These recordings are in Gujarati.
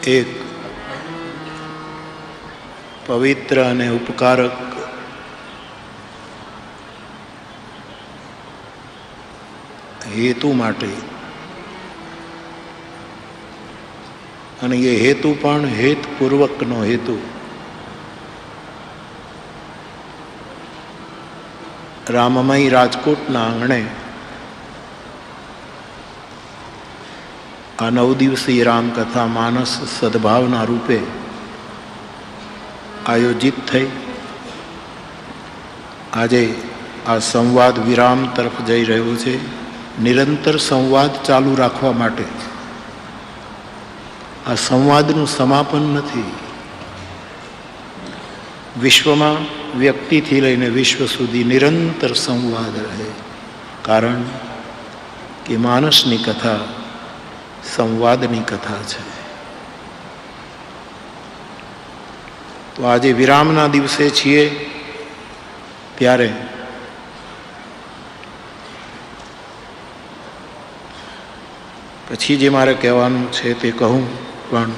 એક પવિત્ર અને ઉપકારક હેતુ માટે, અને એ હેતુ પણ હેતપૂર્વકનો હેતુ, રામમય રાજકોટના આંગણે આ 9 દિવસીય રામકથા માનસ સદભાવના રૂપે આયોજિત થઈ. આજે આ સંવાદ વિરામ તરફ જઈ રહ્યો છે. નિરંતર સંવાદ ચાલુ રાખવા માટે આ સંવાદનું સમાપન નથી. વિશ્વમાં વ્યક્તિથી લઈને વિશ્વ સુધી નિરંતર સંવાદ રહે, કારણ કે માનસની કથા સંવાદની કથા છે. તો આજે વિરામના દિવસે છીએ, ત્યારે પછી જે મારે કહેવાનું છે તે કહું, પણ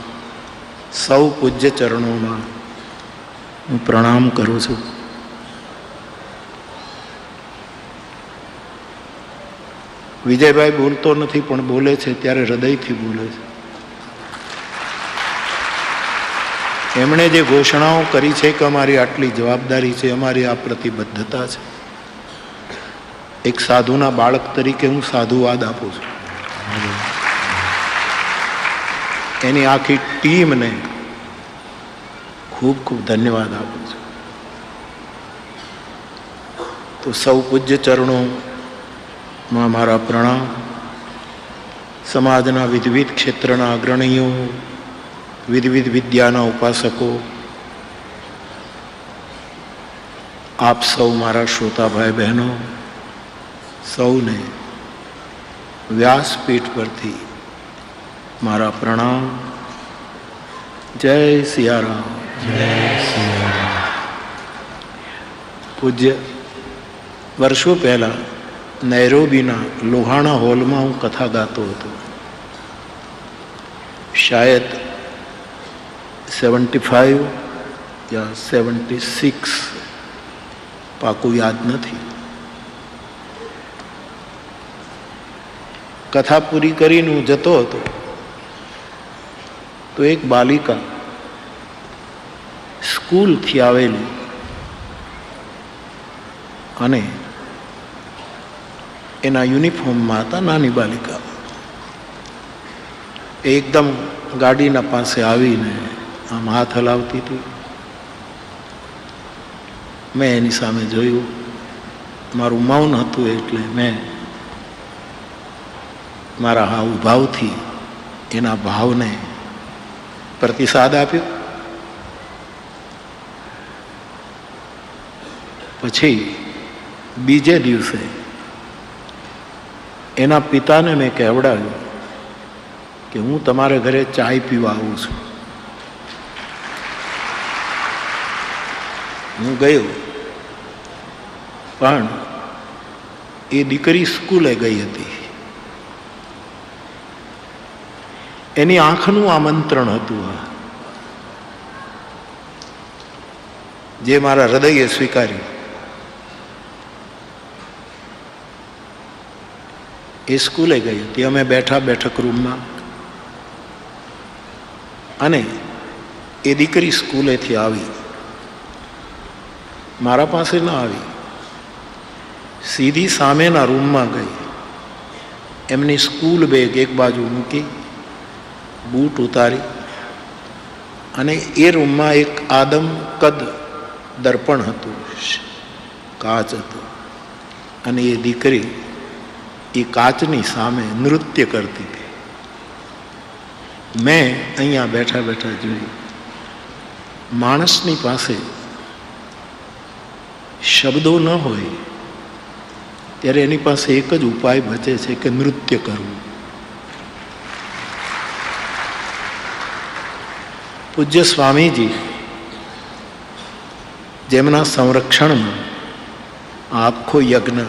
સૌ પૂજ્ય ચરણોમાં હું પ્રણામ કરું છું. વિજયભાઈ બોલતો નથી, પણ બોલે છે ત્યારે હૃદયથી બોલે છે. એમણે જે ઘોષણાઓ કરી છે કે અમારી આટલી જવાબદારી છે, અમારી આ પ્રતિબદ્ધતા છે, એક સાધુના બાળક તરીકે હું સાધુવાદ આપું છું. એની આખી ટીમને ખૂબ ખૂબ ધન્યવાદ આપું છું. તો સૌ પૂજ્ય ચરણોમાં મારા પ્રણામ. સમાજના વિવિધ ક્ષેત્રના અગ્રણીઓ, વિવિધ વિદ્યાના ઉપાસકો, આપ સૌ મારા શ્રોતાભાઈ બહેનો, સૌને વ્યાસપીઠ પરથી મારા પ્રણામ. જય સિયારામ. પૂજ્ય, વર્ષો પહેલા નૈરોબીના લોહાણા હોલમાં હું કથા ગાતો હતો. શાયદ 75 યા 76, પાકું યાદ નથી. કથા પૂરી કરીને હું જતો હતો, તો એક બાલિકા સ્કૂલથી આવેલી અને એના યુનિફોર્મમાં હતા, નાની બાલિકા, એકદમ ગાડીના પાસે આવીને આમ હાથ હલાવતી હતી. મેં એની સામે જોયું. મારું મૌન હતું, એટલે મેં મારા હાવભાવથી એના ભાવને પ્રતિસાદ આપ્યો. પછી બીજે દિવસે એના પિતાને મેં કહેવડાવ્યું કે હું તમારે ઘરે ચાય પીવા આવું છું. હું ગયો, પણ એ દીકરી સ્કૂલે ગઈ હતી. એની આંખનું આમંત્રણ હતું, જે મારા હૃદયે સ્વીકાર્યું. એ સ્કૂલે ગઈ હતી. અમે બેઠા બેઠક રૂમમાં, અને એ દીકરી સ્કૂલેથી આવી, મારા પાસે ન આવી, સીધી સામેના રૂમમાં ગઈ. એમની સ્કૂલ બેગ એક બાજુ મૂકી, બૂટ ઉતારી, અને એ રૂમમાં એક આદમ કદ દર્પણ હતું, કાચ હતું, અને એ દીકરી એ કાચની સામે નૃત્ય કરતી હતી. મેં અહીંયા બેઠા બેઠા જોયું. માણસની પાસે શબ્દો ન હોય ત્યારે એની પાસે એક જ ઉપાય બચે છે કે નૃત્ય કરવું. પૂજ્ય સ્વામીજી, જેમના સંરક્ષણમાં આખો યજ્ઞ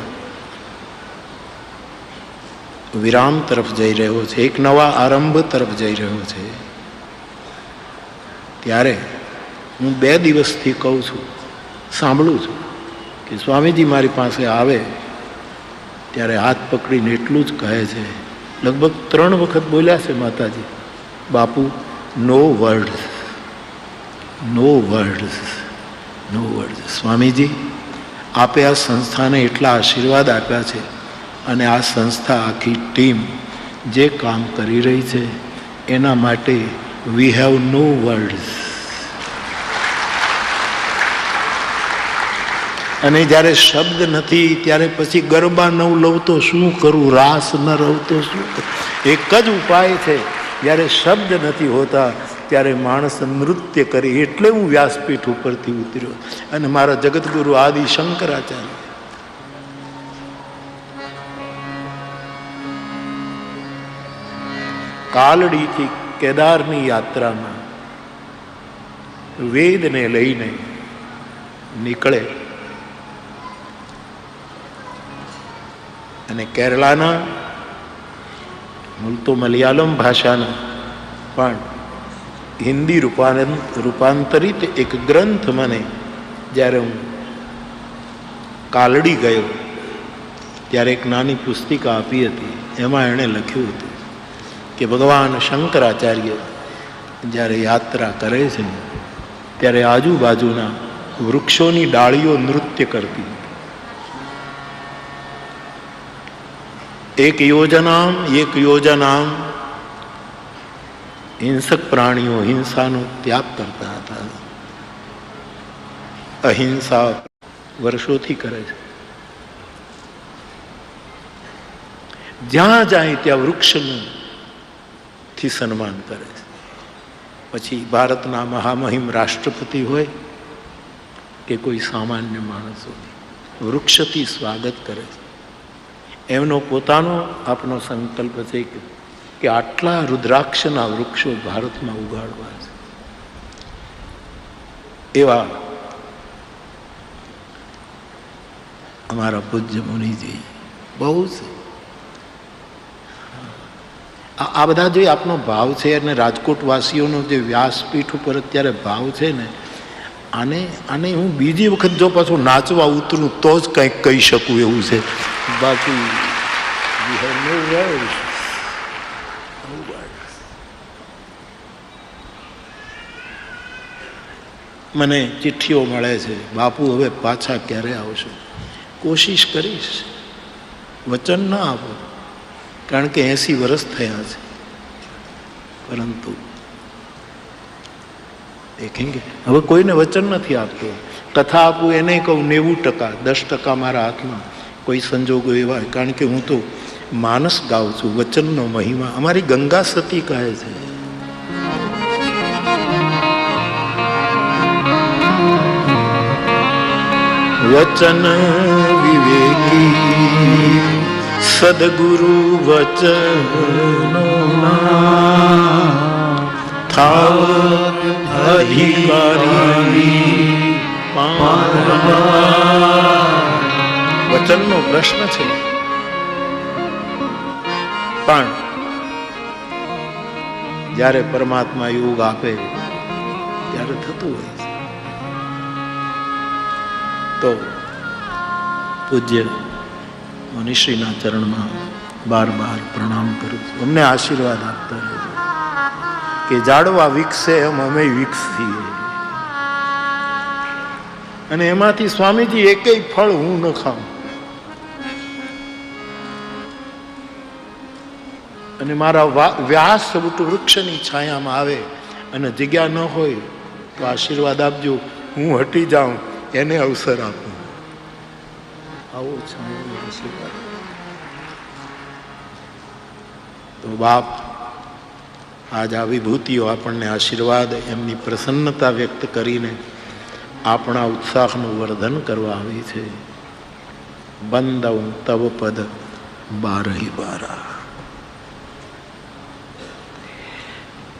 વિરામ તરફ જઈ રહ્યો છે, એક નવા આરંભ તરફ જઈ રહ્યો છે, ત્યારે હું 2 દિવસથી કહું છું, સાંભળું છું કે સ્વામીજી મારી પાસે આવે ત્યારે હાથ પકડીને એટલું જ કહે છે, લગભગ 3 વખત બોલ્યા છે માતાજી, બાપુ નો વર્ડ્સ, નો વર્ડ્સ, નો વર્ડ્સ. સ્વામીજી આપે આ સંસ્થાને એટલા આશીર્વાદ આપ્યા છે અને આ સંસ્થા આખી ટીમ જે કામ કરી રહી છે એના માટે વી હેવ નો વર્ડ્સ. અને જ્યારે શબ્દ નથી ત્યારે પછી ગરબા ન લઉં તો શું કરું, રાસ ન રહું તો શું કરું. એક જ ઉપાય છે, જ્યારે શબ્દ નથી હોતા ત્યારે માણસ નૃત્ય કરે. એટલે હું વ્યાસપીઠ ઉપરથી ઉતર્યો અને મારા જગતગુરુ આદિ શંકરાચાર્ય કાલડીથી કેદારની યાત્રામાં વેદને લઈને નીકળે અને કેરળાના, મૂળ તો મલયાલમ ભાષાના પણ હિન્દી રૂપાંતરિત એક ગ્રંથ મને જ્યારે હું કાલડી ગયો ત્યારે એક નાની પુસ્તિકા આપી હતી. એમાં એણે લખ્યું હતું કે ભગવાન શંકરાચાર્ય જ્યારે યાત્રા કરે છે ત્યારે આજુબાજુના વૃક્ષોની ડાળીઓ નૃત્ય કરતી. એક યોજનામ હિંસક પ્રાણીઓ હિંસાનો ત્યાગ કરતા હતા. અહિંસા વર્ષોથી કરે છે. જ્યાં જાય ત્યાં વૃક્ષનું થી સન્માન કરે છે. પછી ભારતના મહામહિમ રાષ્ટ્રપતિ હોય કે કોઈ સામાન્ય માણસ હોય, વૃક્ષથી સ્વાગત કરે છે. એમનો પોતાનો આપનો સંકલ્પ છે કે આટલા રુદ્રાક્ષના વૃક્ષો ભારતમાં ઉગાડવા છે. એવા અમારા પૂજ્ય મુનિજી બહુ છે. આ બધા જે આપનો ભાવ છે અને રાજકોટ વાસીઓનો જે વ્યાસપીઠ ઉપર અત્યારે ભાવ છે ને, આને હું બીજી વખત જો પાછું નાચવા ઉતરું તો જ કંઈક કહી શકું એવું છે. બાકી મને ચિઠ્ઠીઓ મળે છે, બાપુ હવે પાછા ક્યારે આવશો? કોશિશ કરીશ, વચન ના આપો, કારણ કે 80 વર્ષ થયા છે. પરંતુ દેખેંગે. હવે કોઈને વચન નથી આપતો. કથા આપું એને કહું 90%, 10% મારા હાથમાં કોઈ સંજોગો એવા, કારણ કે હું તો માનસ ગાઉં છું. વચનનો મહિમા અમારી ગંગા સતી કહે છે, વચન વિવેકી સદગુરુ વચનો થાવ અધિકારી. વચનનો પ્રશ્ન છે, પણ જ્યારે પરમાત્મા યોગ આપે ત્યારે થતું હોય છે. તો પૂજ્ય મનીષીના ચરણમાં બાર પ્રણામ કરું છું. અમને આશીર્વાદ આપતા રહેજો કે ઝાડવા વિકસે એમ અમે વિકસીએ. અને એમાંથી સ્વામીજી એકેય ફળ હું ન ખાઉં. અને મારા વ્યાસ વૃક્ષની છાયામાં આવે અને જગ્યા ન હોય તો આશીર્વાદ આપજો, હું હટી જાઉં એને અવસર આપું. આવો આશીર્વાદ. તો બાપ આજ આ વિભૂતિઓ આપણને આશીર્વાદ, એમની પ્રસન્નતા વ્યક્ત કરીને આપણા ઉત્સાહનું વર્ધન કરવા આવી છે. બંદવ તવ પદ બારહી બારા.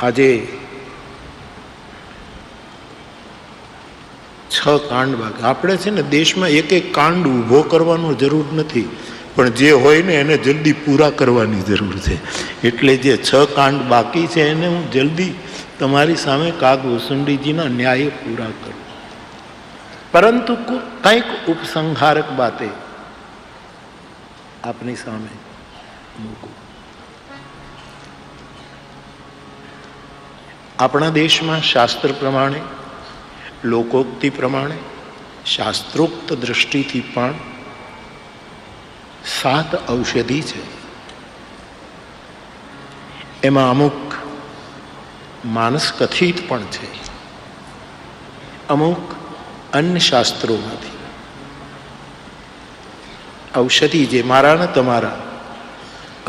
આજે 6 કાંડ બાકી. આપણે છે ને દેશમાં એક કાંડ ઊભો કરવાનો જરૂર નથી, પણ જે હોય ને એને જલ્દી પૂરા કરવાની જરૂર છે. એટલે જે 6 કાંડ બાકી છે એને હું જલ્દી તમારી સામે કાગભૂષુંડીજીના ન્યાય પૂરા કરું, પરંતુ કંઈક ઉપસંહારક બાતે આપની સામે મૂકું. આપણા દેશમાં શાસ્ત્ર પ્રમાણે, લોકોક્તિ પ્રમાણે, શાસ્ત્રોક્ત દૃષ્ટિથી પણ 7 ઔષધિ છે. એમાં અમુક માનસ કથિત પણ છે, અમુક અન્ય શાસ્ત્રોમાંથી. ઔષધિ જે મારા ને તમારા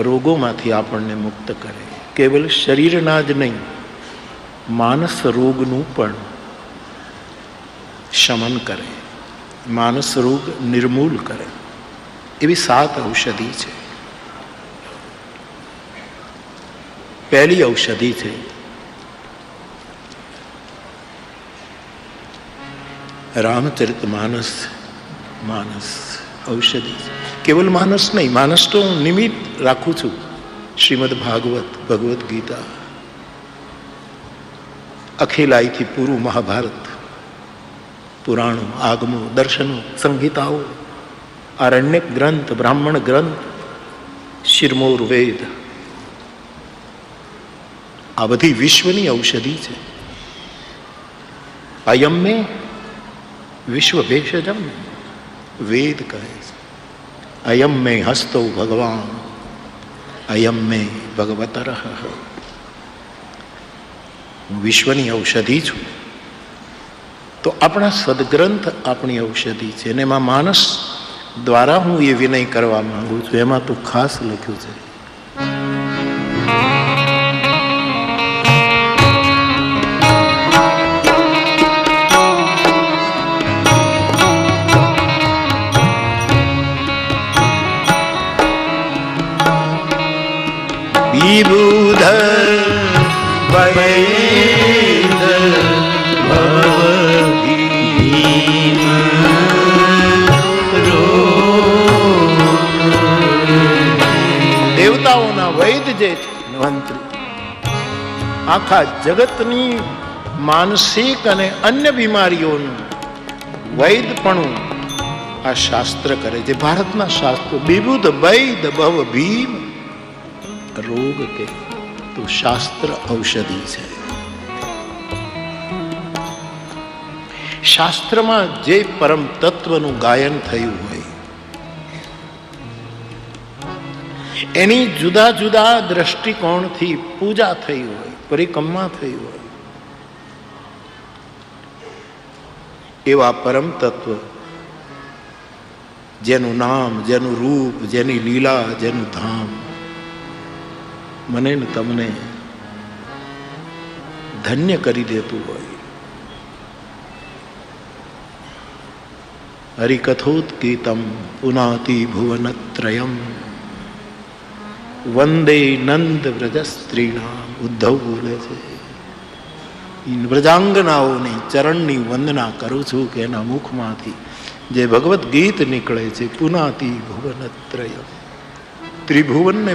રોગોમાંથી આપણને મુક્ત કરે, કેવલ શરીરના જ નહીં, માનસ રોગનું પણ શમન કરે, માનસ રોગ નિર્મૂલ કરે, એવી 7 ઔષધિ છે. પહેલી ઔષધિ છે રામચરિતમાનસ. માનસ ઔષધિ છે. કેવલ માનસ નહીં, માનસ તો હું નિમિત્ત રાખું છું. શ્રીમદ ભાગવત, ભગવદ્ ગીતા, અખિલાઈથી પૂરું મહાભારત, પુરાણો, આગમો, દર્શનો, સંહિતાઓ, આરણ્યક ગ્રંથ, બ્રાહ્મણ ગ્રંથ, શિરમોર વેદ, આ બધી વિશ્વની ઔષધિ છે. અયમ મેં વિશ્વ ભેષજમ વેદ કહે છે. અયમ મેં હસ્તો ભગવાન, અયમ મેં ભગવતર. હું વિશ્વની ઔષધિ છું. તો આપણા સદગ્રંથ આપણી ઔષધિ છે. અને એમાં માનસ દ્વારા હું એ વિનય કરવા માંગુ છું. એમાં તો ખાસ લખ્યું છે વિબુધ વૈદ ભવભીમ દેવતાઓના વૈદ જે છે મંત્રી, આખા જગતની માનસિક અને અન્ય બીમારીઓનું વૈદપણું આ શાસ્ત્ર કરે છે. ભારતના શાસ્ત્રો વિબુધ વૈદ ભવ ભીમ રોગ કે તો શાસ્ત્ર ઔષધિ છે. શાસ્ત્રમાં જે પરમ તત્વનું ગાયન થયું હોય, એની જુદા જુદા દ્રષ્ટિકોણથી પૂજા થઈ હોય, પરિક્રમા થઈ હોય, એવા પરમ તત્વ જેનું નામ, જેનું રૂપ, જેની લીલા, જેનું ધામ મને ને તમને ધન્ય કરી દેતું હોય. હરિકથોત્કીતમ પુનાતિ ભુવનત્રયમ વંદે નંદ વ્રજ સ્ત્રીણામ. ઉદ્ધવ બોલે છે, વ્રજાંગનાઓની ચરણની વંદના કરું છું કે એના મુખમાંથી જે ભગવદ્ ગીત નીકળે છે, પુનાતિ ભુવનત્રયમ, ત્રિભુવનને